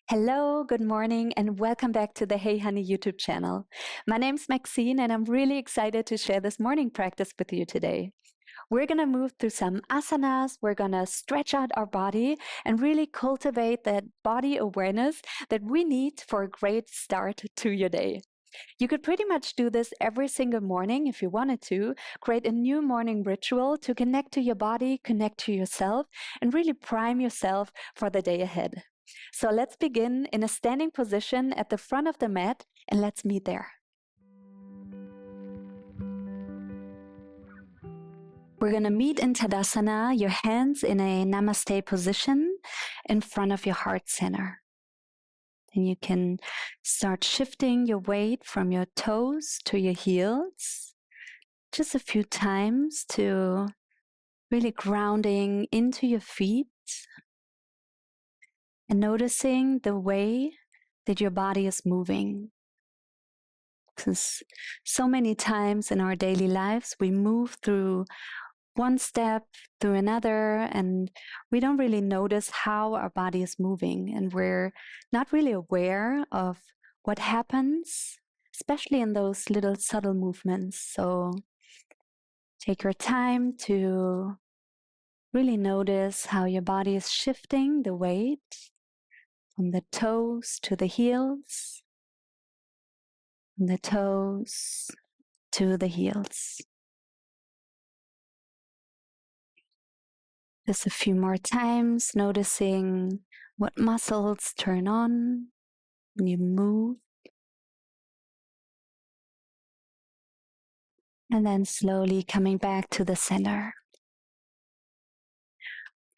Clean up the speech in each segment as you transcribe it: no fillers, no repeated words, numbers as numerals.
Hello, good morning, and welcome back to the Hey Honey YouTube channel. My name's Maxine, and I'm really excited to share this morning practice with you today. We're going to move through some asanas, we're going to stretch out our body, and really cultivate that body awareness that we need for a great start to your day. You could pretty much do this every single morning if you wanted to. Create a new morning ritual to connect to your body, connect to yourself, and really prime yourself for the day ahead. So let's begin in a standing position at the front of the mat and let's meet there. We're going to meet in Tadasana, your hands in a Namaste position in front of your heart center. And you can start shifting your weight from your toes to your heels just a few times to really grounding into your feet and noticing the way that your body is moving. Because so many times in our daily lives, we move through one step through another, and we don't really notice how our body is moving, and we're not really aware of what happens, especially in those little subtle movements. So take your time to really notice how your body is shifting the weight from the toes to the heels, from the toes to the heels. Just a few more times, noticing what muscles turn on when you move. And then slowly coming back to the center.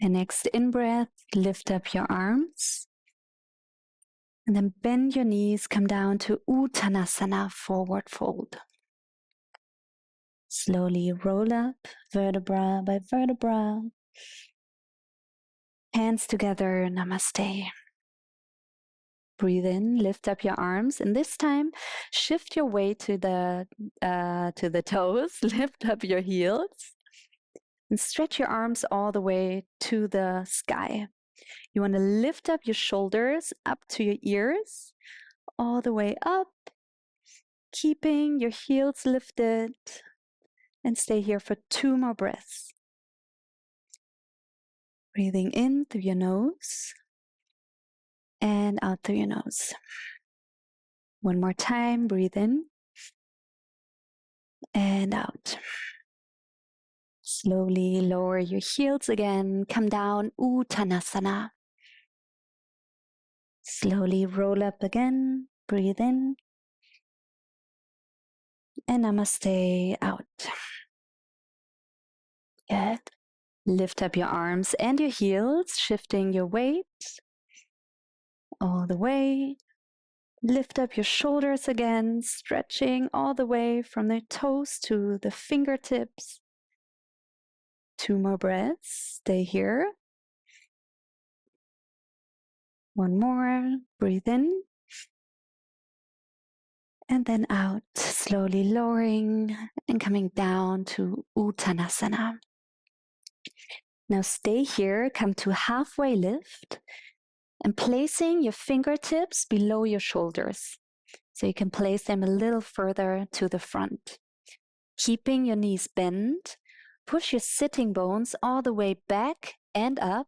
And next in-breath, lift up your arms. And then bend your knees, come down to Uttanasana, forward fold. Slowly roll up, vertebra by vertebra. Hands together, namaste. Breathe in, lift up your arms, and this time shift your weight to the toes, lift up your heels, and stretch your arms all the way to the sky. You want to lift up your shoulders up to your ears, all the way up, keeping your heels lifted, and stay here for 2 more breaths. Breathing in through your nose and out through your nose. One more time, breathe in and out. Slowly lower your heels again, come down, Uttanasana. Slowly roll up again, breathe in, and namaste out. Good. Lift up your arms and your heels, shifting your weight all the way. Lift up your shoulders again, stretching all the way from the toes to the fingertips. 2 more breaths. Stay here. One more. Breathe in. And then out, slowly lowering and coming down to Uttanasana. Now stay here, come to halfway lift and placing your fingertips below your shoulders. So you can place them a little further to the front. Keeping your knees bent, push your sitting bones all the way back and up,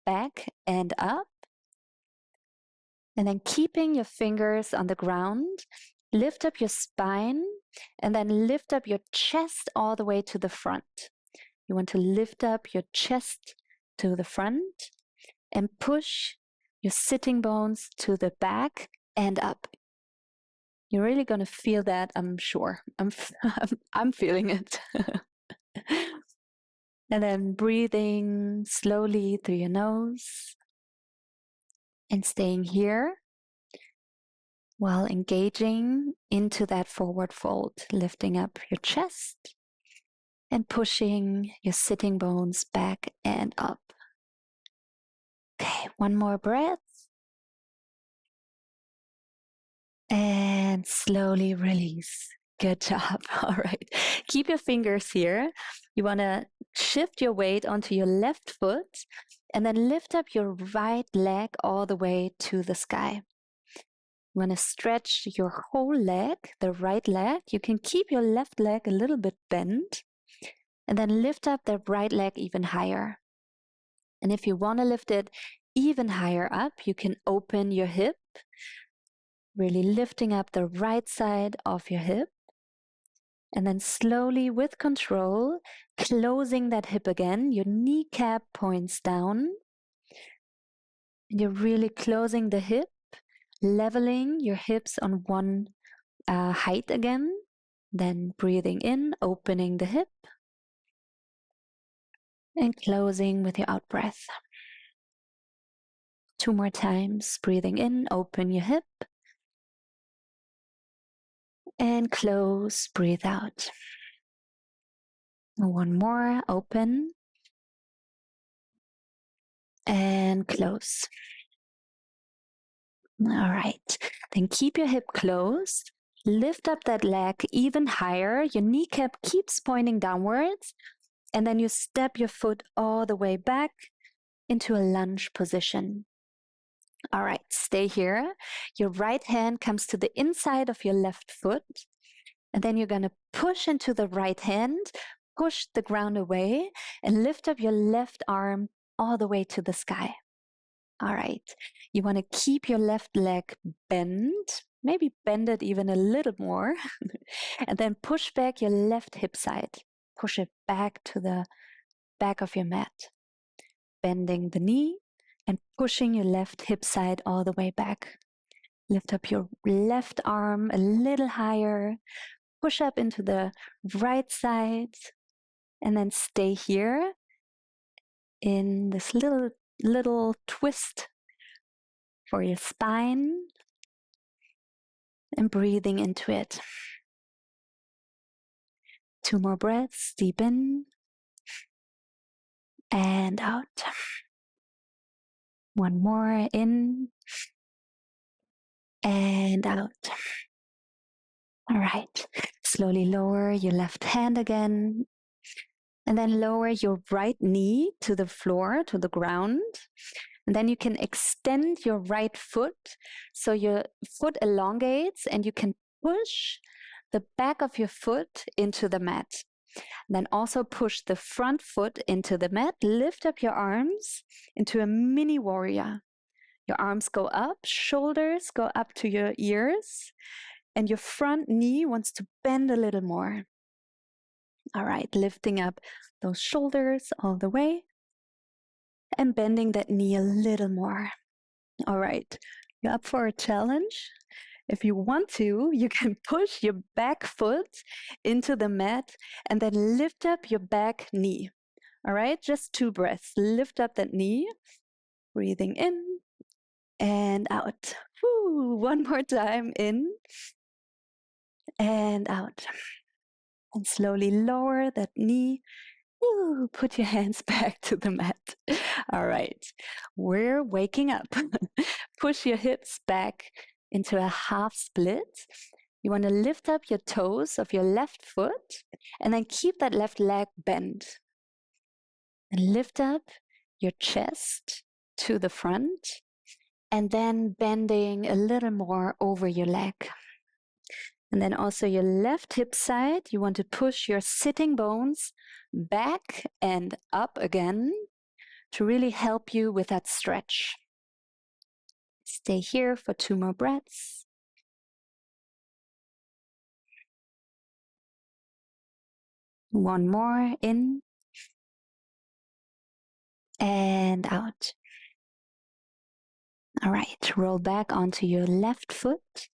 and then keeping your fingers on the ground, lift up your spine, and then lift up your chest all the way to the front. You want to lift up your chest to the front and push your sitting bones to the back and up. You're really going to feel that, I'm sure. I'm feeling it. And then breathing slowly through your nose and staying here while engaging into that forward fold, lifting up your chest and pushing your sitting bones back and up. Okay, one more breath. And slowly release. Good job. All right. Keep your fingers here. You want to shift your weight onto your left foot And then lift up your right leg all the way to the sky. You want to stretch your whole leg, the right leg. You can keep your left leg a little bit bent. And then lift up the right leg even higher. And if you want to lift it even higher up, you can open your hip, really lifting up the right side of your hip. And then slowly, with control, closing that hip again. Your kneecap points down. And you're really closing the hip, leveling your hips on one height again. Then breathing in, opening the hip, and closing with your out breath. 2 more times. Breathing in, open your hip, and close, breathe out. 1 more, open, and close. All right, then keep your hip closed. Lift up that leg even higher. Your kneecap keeps pointing downwards. And then you step your foot all the way back into a lunge position. All right, stay here. Your right hand comes to the inside of your left foot. And then you're going to push into the right hand, push the ground away, and lift up your left arm all the way to the sky. All right. You want to keep your left leg bent, maybe bend it even a little more, and then push back your left hip side. Push it back to the back of your mat, bending the knee and pushing your left hip side all the way back. Lift up your left arm a little higher, push up into the right side, and then stay here in this little twist for your spine and breathing into it. 2 more breaths, deep in and out. 1 more, in and out. All right, slowly lower your left hand again, and then lower your right knee to the floor, to the ground. And then you can extend your right foot so your foot elongates and you can push the back of your foot into the mat. And then also push the front foot into the mat. Lift up your arms into a mini warrior. Your arms go up, shoulders go up to your ears, and your front knee wants to bend a little more. All right, lifting up those shoulders all the way and bending that knee a little more. All right, you're up for a challenge? If you want to, you can push your back foot into the mat and then lift up your back knee. All right, just 2 breaths. Lift up that knee, breathing in and out. Woo, 1 more time, in and out. And slowly lower that knee. Woo, put your hands back to the mat. All right, we're waking up. Push your hips back into a half split. You want to lift up your toes of your left foot and then keep that left leg bent. And lift up your chest to the front and then bending a little more over your leg. And then also your left hip side, you want to push your sitting bones back and up again to really help you with that stretch. Stay here for 2 more breaths. 1 more, in and out. All right, roll back onto your left foot.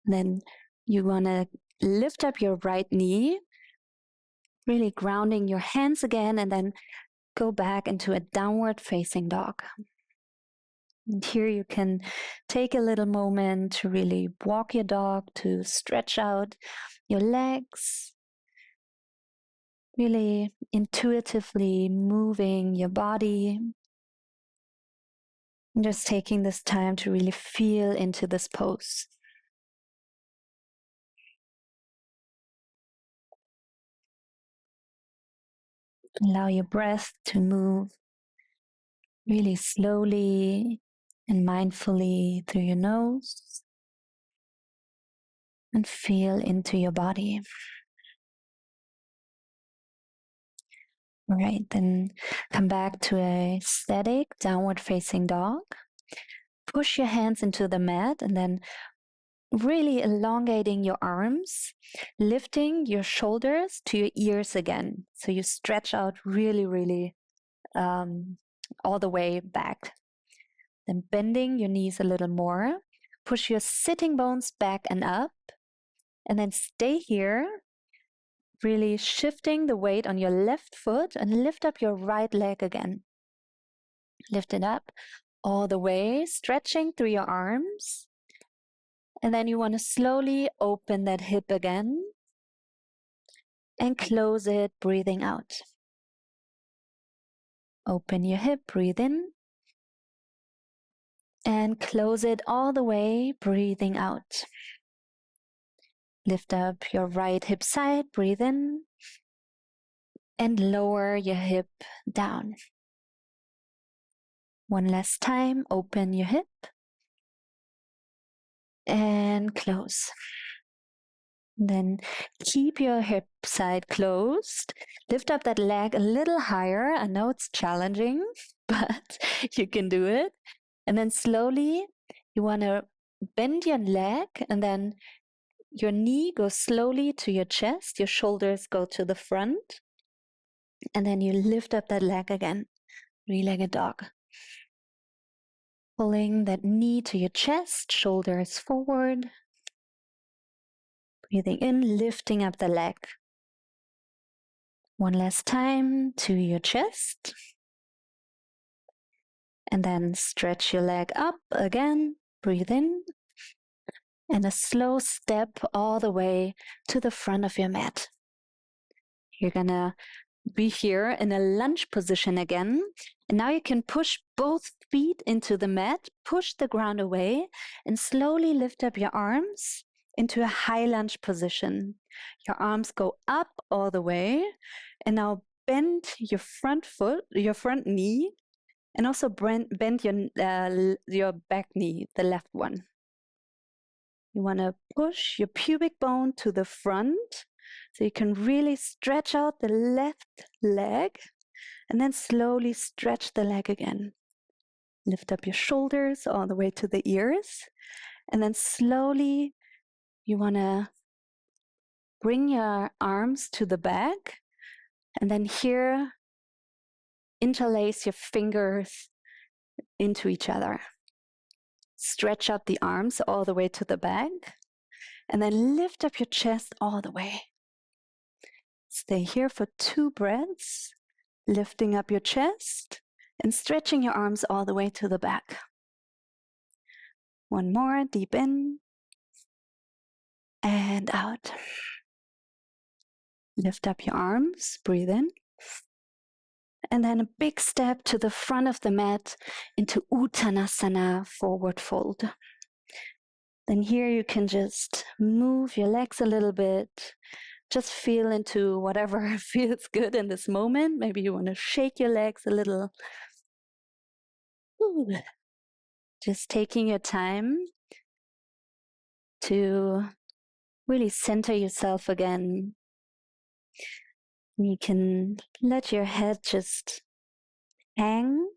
Then you want to lift up your right knee, really grounding your hands again, and then go back into a downward facing dog. And here you can take a little moment to really walk your dog, to stretch out your legs, really intuitively moving your body. And just taking this time to really feel into this pose. Allow your breath to move Really slowly and mindfully through your nose, and feel into your body. All right, then come back to a static downward facing dog. Push your hands into the mat and then really elongating your arms, lifting your shoulders to your ears again. So you stretch out really, all the way back. Then bending your knees a little more. Push your sitting bones back and up. And then stay here, really shifting the weight on your left foot and lift up your right leg again. Lift it up all the way, stretching through your arms. And then you want to slowly open that hip again and close it, breathing out. Open your hip, breathe in, and close it all the way, breathing out. Lift up your right hip side, breathe in, and lower your hip down. One last time, open your hip and close. Then keep your hip side closed. Lift up that leg a little higher. I know it's challenging, but you can do it. And then slowly, you want to bend your leg, and then your knee goes slowly to your chest. Your shoulders go to the front. And then you lift up that leg again, three-legged dog. Pulling that knee to your chest, shoulders forward. Breathing in, lifting up the leg. One last time to your chest. And then stretch your leg up again. Breathe in. And a slow step all the way to the front of your mat. You're gonna be here in a lunge position again. And now you can push both feet into the mat, push the ground away, and slowly lift up your arms into a high lunge position. Your arms go up all the way, and now bend your front foot, your front knee, and also bend your back knee, the left one. You want to push your pubic bone to the front so you can really stretch out the left leg, and then slowly stretch the leg again. Lift up your shoulders all the way to the ears, and then slowly you want to bring your arms to the back, and then here interlace your fingers into each other. Stretch out the arms all the way to the back, and then lift up your chest all the way. Stay here for 2 breaths, lifting up your chest and stretching your arms all the way to the back. One more, deep in and out. Lift up your arms, breathe in. And then a big step to the front of the mat into Uttanasana, forward fold. Then here you can just move your legs a little bit. Just feel into whatever feels good in this moment. Maybe you want to shake your legs a little. Ooh. Just taking your time to really center yourself again. You can let your head just hang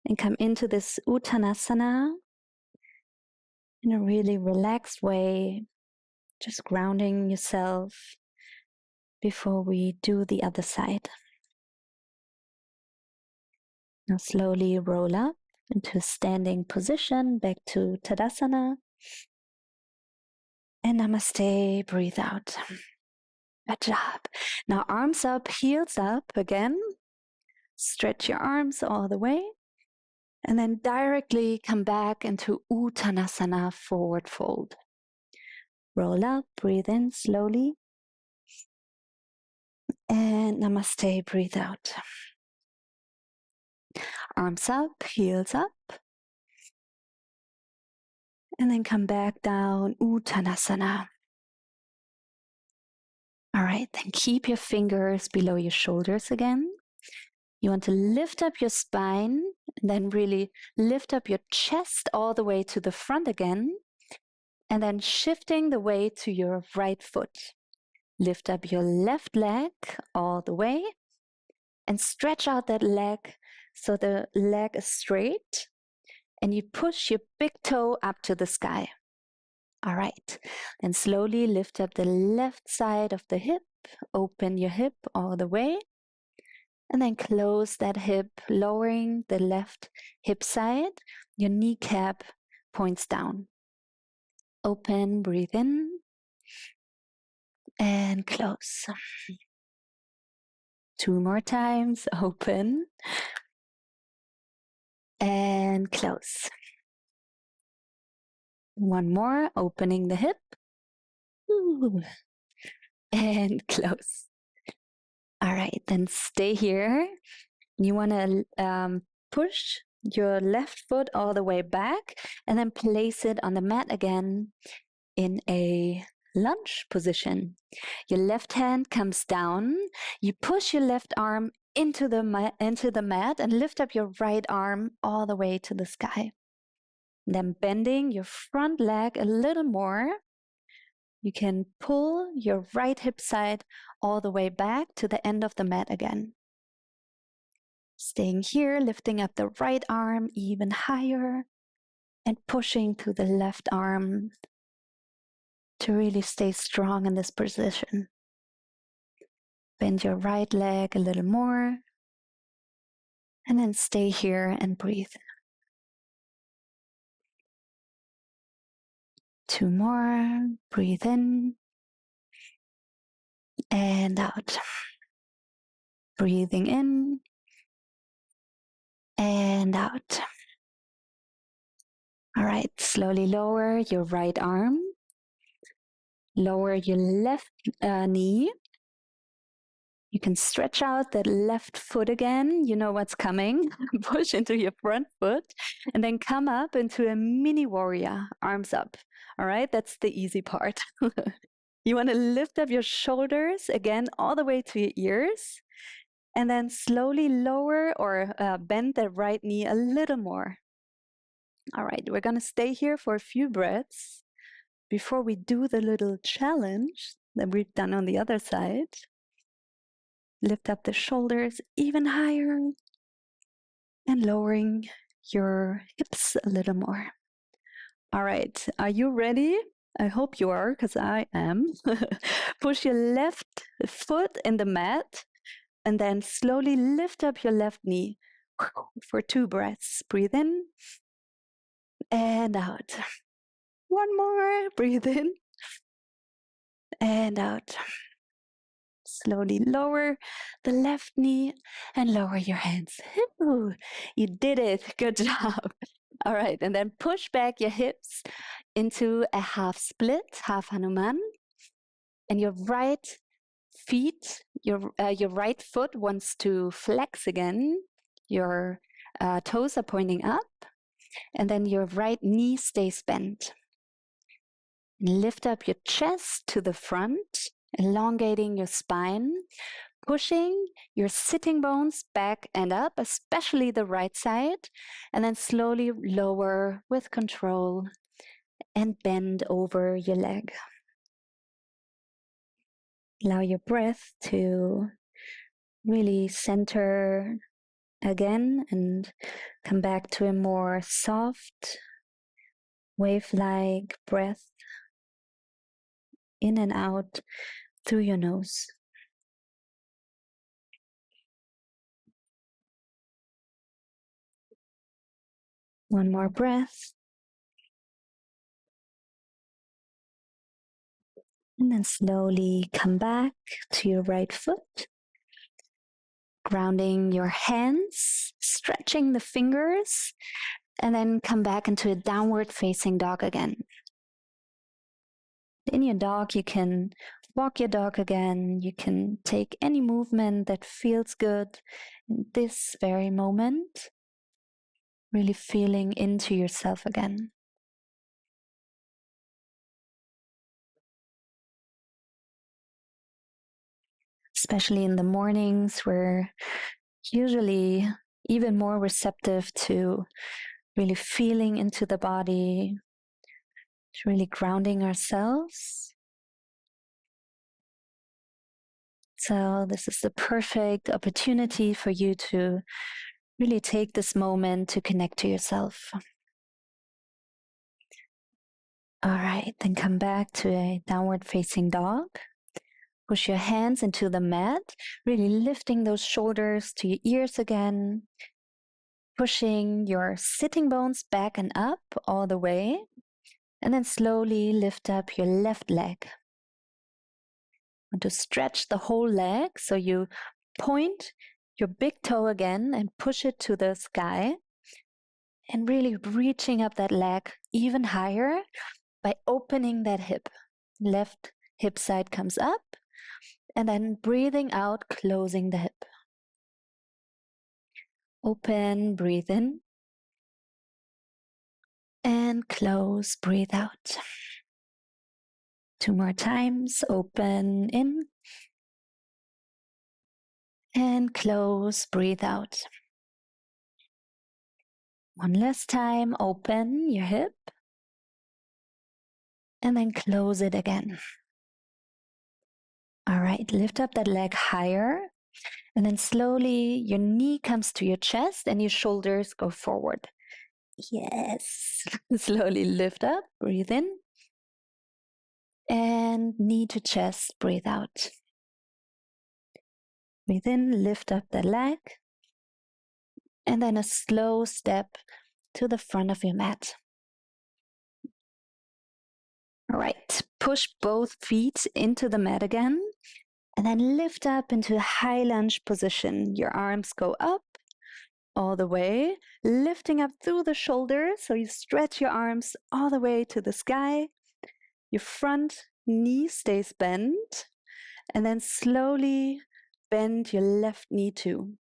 and come into this Uttanasana in a really relaxed way, just grounding yourself before we do the other side. Now slowly roll up into a standing position, back to Tadasana. And namaste, breathe out. Good job. Now arms up, heels up again. Stretch your arms all the way. And then directly come back into Uttanasana, forward fold. Roll up, breathe in slowly. And namaste, breathe out. Arms up, heels up. And then come back down, Uttanasana. All right, then keep your fingers below your shoulders again. You want to lift up your spine, and then really lift up your chest all the way to the front again, and then shifting the weight to your right foot. Lift up your left leg all the way and stretch out that leg so the leg is straight, and you push your big toe up to the sky. All right, and slowly lift up the left side of the hip, open your hip all the way, and then close that hip, lowering the left hip side. Your kneecap points down. Open, breathe in, and close. 2 more times, open, and close. 1 more, opening the hip, ooh, and close. All right, then stay here. You want to push your left foot all the way back and then place it on the mat again in a lunge position. Your left hand comes down. You push your left arm into the mat and lift up your right arm all the way to the sky. Then bending your front leg a little more, you can pull your right hip side all the way back to the end of the mat again. Staying here, lifting up the right arm even higher and pushing to the left arm to really stay strong in this position. Bend your right leg a little more and then stay here and breathe. 2 more, breathe in and out. Breathing in and out. All right, slowly lower your right arm. Lower your left knee. You can stretch out that left foot again. You know what's coming. Push into your front foot and then come up into a mini warrior, arms up. All right, that's the easy part. You want to lift up your shoulders again all the way to your ears and then slowly lower or bend the right knee a little more. All right, we're going to stay here for a few breaths before we do the little challenge that we've done on the other side. Lift up the shoulders even higher and lowering your hips a little more. All right, are you ready? I hope you are, because I am. Push your left foot in the mat and then slowly lift up your left knee for 2 breaths. Breathe in and out. 1 more. Breathe in and out. Slowly lower the left knee and lower your hands. Ooh, you did it. Good job. All right, and then push back your hips into a half split, half Hanuman. And your right feet, your right foot wants to flex again. Your toes are pointing up, and then your right knee stays bent. Lift up your chest to the front, elongating your spine, pushing your sitting bones back and up, especially the right side, and then slowly lower with control and bend over your leg. Allow your breath to really center again and come back to a more soft, wave-like breath in and out through your nose. One more breath. And then slowly come back to your right foot. Grounding your hands, stretching the fingers, and then come back into a downward facing dog again. In your dog, you can walk your dog again. You can take any movement that feels good in this very moment, really feeling into yourself again. Especially in the mornings where usually even more receptive to really feeling into the body, to really grounding ourselves. So, this is the perfect opportunity for you to really take this moment to connect to yourself. All right, then come back to a downward facing dog. Push your hands into the mat, really lifting those shoulders to your ears again. Pushing your sitting bones back and up all the way. And then slowly lift up your left leg. And to stretch the whole leg, so you point your big toe again and push it to the sky. And really reaching up that leg even higher by opening that hip. Left hip side comes up. And then breathing out, closing the hip. Open, breathe in. And close, breathe out. 2 more times. Open in. And close, breathe out. 1 last time. Open your hip. And then close it again. All right, lift up that leg higher. And then slowly your knee comes to your chest and your shoulders go forward. Yes. Slowly lift up, breathe in. And knee to chest, breathe out. Breathe in, lift up the leg. And then a slow step to the front of your mat. All right, push both feet into the mat again. And then lift up into a high lunge position. Your arms go up all the way, lifting up through the shoulders. So you stretch your arms all the way to the sky. Your front knee stays bent. And then slowly bend your left knee too.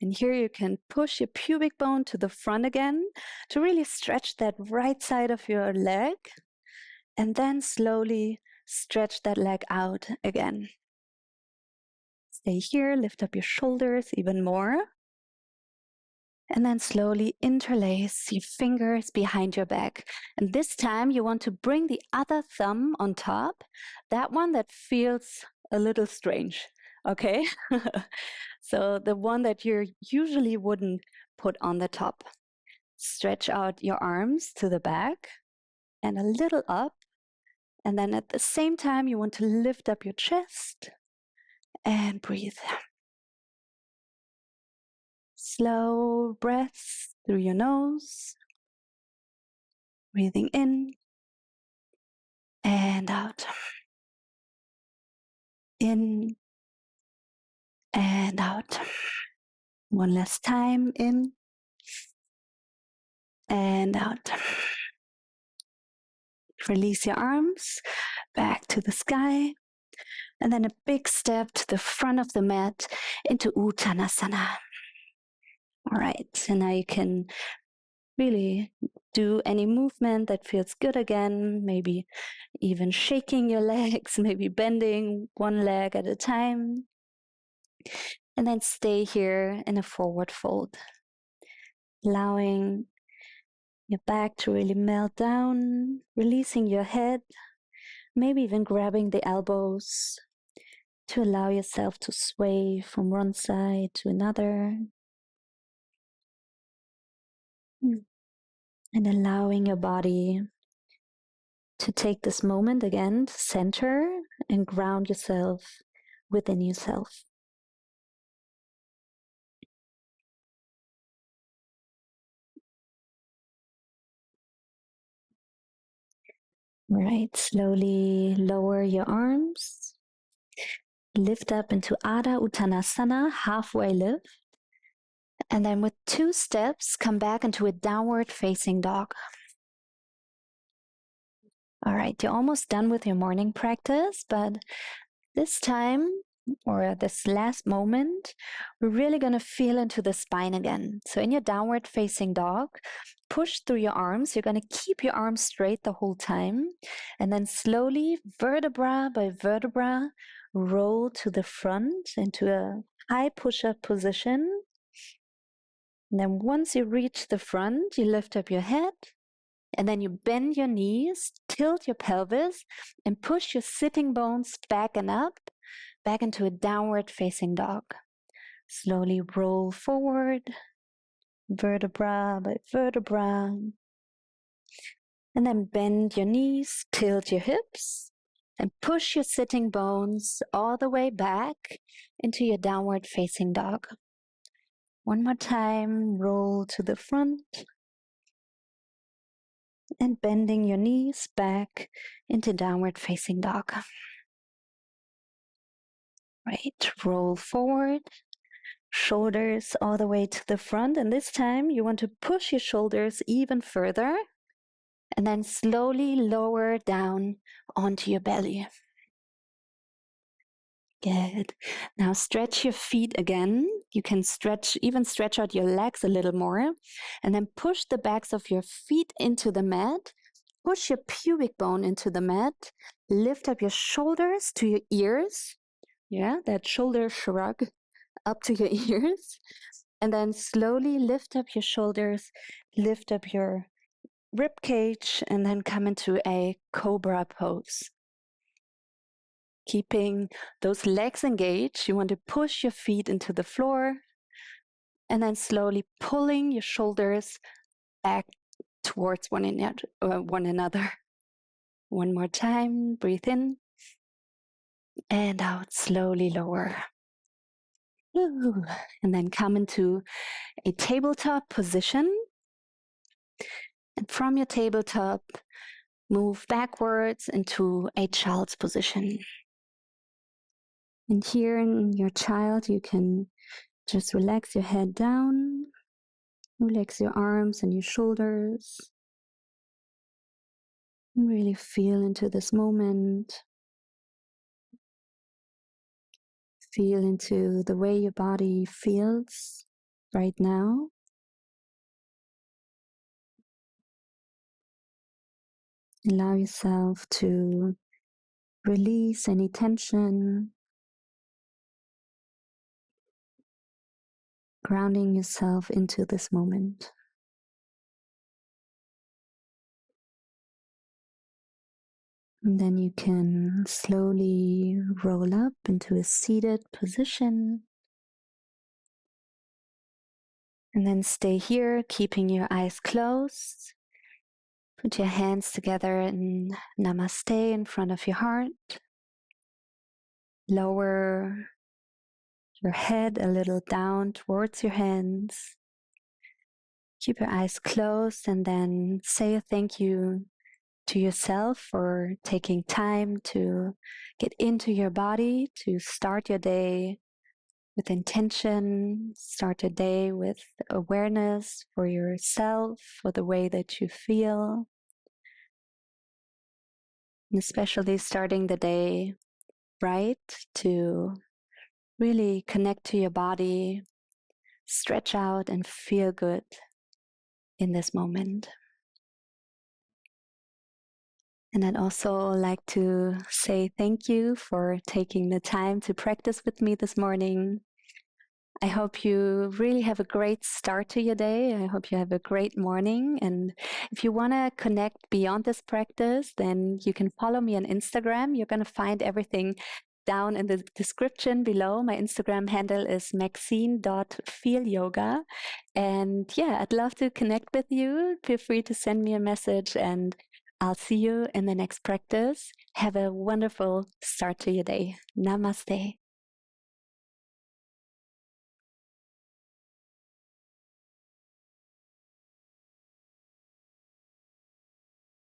And here you can push your pubic bone to the front again to really stretch that right side of your leg. And then slowly stretch that leg out again. Stay here, lift up your shoulders even more. And then slowly interlace your fingers behind your back. And this time you want to bring the other thumb on top, that one that feels a little strange, okay? So the one that you usually wouldn't put on the top. Stretch out your arms to the back and a little up. And then at the same time, you want to lift up your chest and breathe. Slow breaths through your nose. Breathing in and out. In and out. 1 last time. In and out. Release your arms back to the sky. And then a big step to the front of the mat into Uttanasana. All right, so now you can really do any movement that feels good again, maybe even shaking your legs, maybe bending one leg at a time. And then stay here in a forward fold, allowing your back to really melt down, releasing your head, maybe even grabbing the elbows to allow yourself to sway from one side to another. And allowing your body to take this moment again to center and ground yourself within yourself. Right, slowly lower your arms. Lift up into Adha Uttanasana, halfway lift. And then with 2 steps, come back into a downward facing dog. All right, you're almost done with your morning practice, but this time, or this last moment, we're really going to feel into the spine again. So in your downward facing dog, push through your arms. You're going to keep your arms straight the whole time. And then slowly, vertebra by vertebra, roll to the front into a high push-up position. And then once you reach the front, you lift up your head, and then you bend your knees, tilt your pelvis, and push your sitting bones back and up, back into a downward facing dog. Slowly roll forward, vertebra by vertebra. And then bend your knees, tilt your hips, and push your sitting bones all the way back into your downward facing dog. One more time, roll to the front and bending your knees back into downward facing dog. Right, roll forward, shoulders all the way to the front, and this time you want to push your shoulders even further and then slowly lower down onto your belly. Good. Now stretch your feet again. You can even stretch out your legs a little more, and then push the backs of your feet into the mat. Push your pubic bone into the mat. Lift up your shoulders to your ears. Yeah, that shoulder shrug up to your ears. And then slowly lift up your shoulders, lift up your rib cage, and then come into a cobra pose. Keeping those legs engaged, you want to push your feet into the floor and then slowly pulling your shoulders back towards one another. One more time, breathe in and out, slowly lower. And then come into a tabletop position. And from your tabletop, move backwards into a child's position. And here in your child, you can just relax your head down, relax your arms and your shoulders, and really feel into this moment. Feel into the way your body feels right now. Allow yourself to release any tension, grounding yourself into this moment. And then you can slowly roll up into a seated position. And then stay here, keeping your eyes closed. Put your hands together in Namaste in front of your heart. Lower your head a little down towards your hands. Keep your eyes closed and then say a thank you to yourself for taking time to get into your body, to start your day with intention, start your day with awareness for yourself, for the way that you feel. And especially starting the day right, to really connect to your body, stretch out and feel good in this moment. And I'd also like to say thank you for taking the time to practice with me this morning. I hope you really have a great start to your day. I hope you have a great morning. And if you want to connect beyond this practice, then you can follow me on Instagram. You're going to find everything down in the description below. My Instagram handle is maxine.feelyoga. And yeah, I'd love to connect with you. Feel free to send me a message and I'll see you in the next practice. Have a wonderful start to your day. Namaste.